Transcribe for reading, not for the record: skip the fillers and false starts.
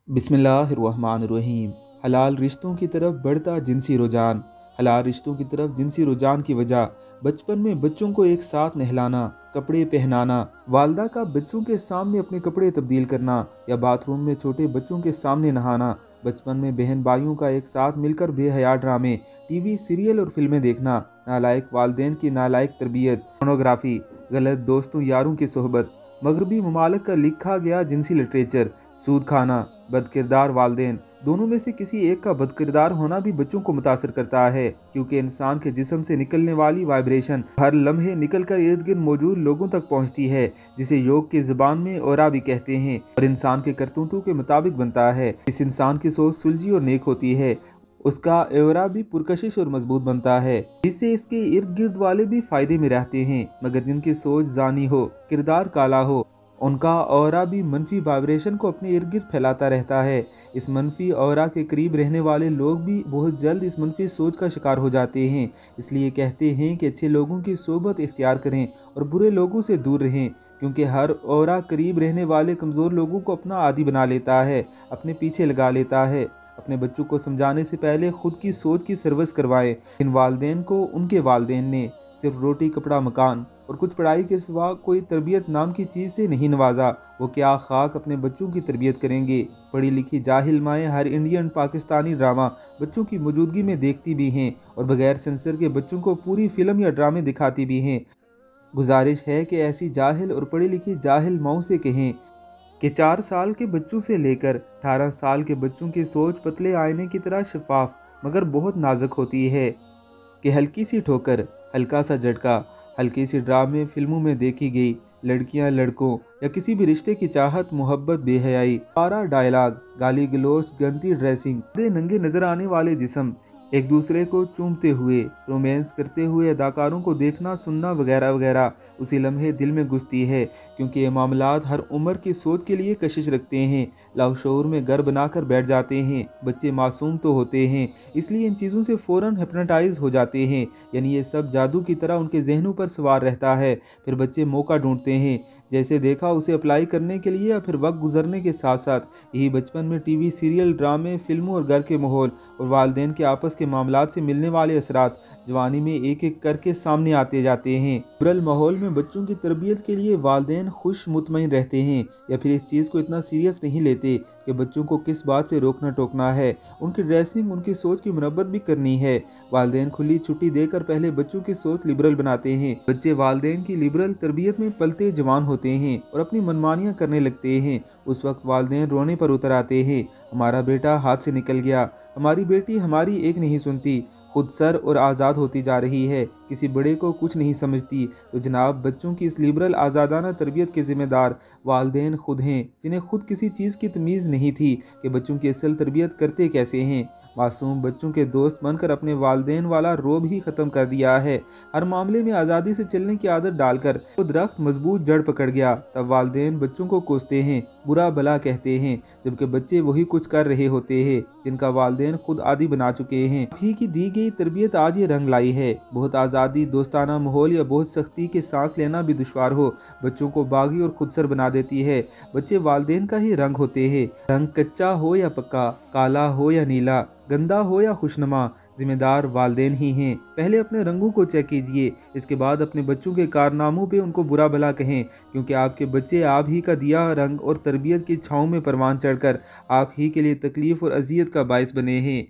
बिस्मिल्लाहिर्रहमानिर्रहीम। हलाल रिश्तों की तरफ बढ़ता जिनसी रुझान। हलाल रिश्तों की तरफ जिनसी रुझान की वजह बचपन में बच्चों को एक साथ नहलाना, कपड़े पहनाना, वालदा का बच्चों के सामने अपने कपड़े तब्दील करना या बाथरूम में छोटे बच्चों के सामने नहाना, बचपन में बहन भाइयों का एक साथ मिलकर बेहया ड्रामे, टीवी सीरियल और फिल्में देखना, नालायक वालदेन की नालायक तरबियत, पोर्नोग्राफी, गलत दोस्तों यारों की सोहबत, मगरबी ममालिक का लिखा गया जिनसी लिटरेचर, सूद खाना, बदकिरदार वालदेन। दोनों में से किसी एक का बदकिरदार होना भी बच्चों को मुतासर करता है, क्योंकि इंसान के जिस्म से निकलने वाली वाइब्रेशन हर लम्हे निकलकर इर्द गिर्द मौजूद लोगों तक पहुंचती है, जिसे योग की ज़ुबान में औरा भी कहते हैं, और इंसान के करतूतों के मुताबिक बनता है। इस इंसान की सोच सुलझी और नेक होती है, उसका एवरा भी पुरकशिश और मजबूत बनता है, जिससे इसके इर्द गिर्द वाले भी फायदे में रहते हैं। मगर जिनकी सोच जानी हो, किरदार काला हो, उनका ऑरा भी मनफी वाइब्रेशन को अपने इर्द गिर्द फैलाता रहता है। इस मनफी ऑरा के करीब रहने वाले लोग भी बहुत जल्द इस मनफी सोच का शिकार हो जाते हैं। इसलिए कहते हैं कि अच्छे लोगों की सोबत इख्तियार करें और बुरे लोगों से दूर रहें, क्योंकि हर ऑरा करीब रहने वाले कमज़ोर लोगों को अपना आदी बना लेता है, अपने पीछे लगा लेता है। अपने बच्चों को समझाने से पहले खुद की सोच की सर्विस करवाएं। इन वालदेन को उनके वालदेन ने सिर्फ रोटी कपड़ा मकान और कुछ पढ़ाई के सिवा कोई तरबियत नाम की चीज़ से नहीं नवाजा, वो क्या खाक अपने बच्चों की तरबियत करेंगे। पढ़ी लिखी जाहिल माएँ हर इंडियन पाकिस्तानी ड्रामा बच्चों की मौजूदगी में देखती भी हैं और बगैर सेंसर के बच्चों को पूरी फिल्म या ड्रामे दिखाती भी हैं। गुजारिश है कि ऐसी जाहिल और पढ़ी लिखी जाहिल माओं से कहें कि 4 साल के बच्चों से लेकर 18 साल के बच्चों की सोच पतले आईने की तरह शफाफ मगर बहुत नाजुक होती है, कि हल्की सी ठोकर, हल्का सा झटका, हल्की सी ड्रामे फिल्मों में देखी गई लड़कियां लड़कों या किसी भी रिश्ते की चाहत, मोहब्बत, बेहयाई, पारा डायलॉग, गाली गलोच, गंदी ड्रेसिंग, नंगे नजर आने वाले जिस्म, एक दूसरे को चूमते हुए, रोमांस करते हुए अदाकारों को देखना सुनना वगैरह वगैरह उसी लम्हे दिल में घुसती है, क्योंकि ये मामलात हर उम्र की सोच के लिए कशिश रखते हैं। लाशऊर में घर बनाकर बैठ जाते हैं। बच्चे मासूम तो होते हैं, इसलिए इन चीज़ों से फ़ौरन हिप्नोटाइज हो जाते हैं, यानी ये सब जादू की तरह उनके जहनों पर सवार रहता है। फिर बच्चे मौका ढूंढते हैं, जैसे देखा उसे अप्लाई करने के लिए, या फिर वक्त गुजरने के साथ साथ यही बचपन में टीवी सीरियल ड्रामे फिल्मों और घर के माहौल और वालदेन के आपस के मामलात से मिलने वाले असरात जवानी में एक एक करके सामने आते जाते हैं। बुरल माहौल में बच्चों की तरबियत के लिए वालदेन खुश मुतमईन रहते हैं, या फिर इस चीज़ को इतना सीरियस नहीं लेते कि बच्चों को किस बात से रोकना टोकना है, उनकी ड्रेसिंग उनकी सोच की मुरब्बत भी करनी है। वालदेन खुली छुट्टी देकर पहले बच्चों की सोच लिबरल बनाते हैं। बच्चे वालदेन की लिबरल तरबियत में पलते जवान होते हैं और अपनी मनमानियाँ करने लगते हैं। उस वक्त वालदेन रोने पर उतर आते हैं, हमारा बेटा हाथ से निकल गया, हमारी बेटी हमारी एक नहीं सुनती, खुद सर और आज़ाद होती जा रही है, किसी बड़े को कुछ नहीं समझती। तो जनाब, बच्चों की इस लिबरल आज़ादाना तरबियत के ज़िम्मेदार वालदेन खुद हैं, जिन्हें खुद किसी चीज़ की तमीज़ नहीं थी कि बच्चों की असल तरबियत करते कैसे हैं। मासूम बच्चों के दोस्त बनकर अपने वालदेन वाला रोब ही ख़त्म कर दिया है। हर मामले में आज़ादी से चलने की आदत डालकर वो दरख्त मजबूत जड़ पकड़ गया। तब वालदेन बच्चों को कोसते हैं, बुरा भला कहते हैं, जबकि बच्चे वही कुछ कर रहे होते हैं जिनका वालदेन खुद आदी बना चुके हैं। ही की दी गई तरबियत आज ये रंग लाई है। बहुत आज़ादी, दोस्ताना माहौल या बहुत सख्ती के सांस लेना भी दुश्वार हो, बच्चों को बागी और खुदसर बना देती है। बच्चे वालदेन का ही रंग होते हैं, रंग कच्चा हो या पक्का, काला हो या नीला, गंदा हो या खुशनुमा, जिम्मेदार वालदेन ही हैं। पहले अपने रंगों को चेक कीजिए, इसके बाद अपने बच्चों के कारनामों पे उनको बुरा भला कहें, क्योंकि आपके बच्चे आप ही का दिया रंग और तरबियत की छाँव में परवान चढ़कर आप ही के लिए तकलीफ और अजियत का बायस बने हैं।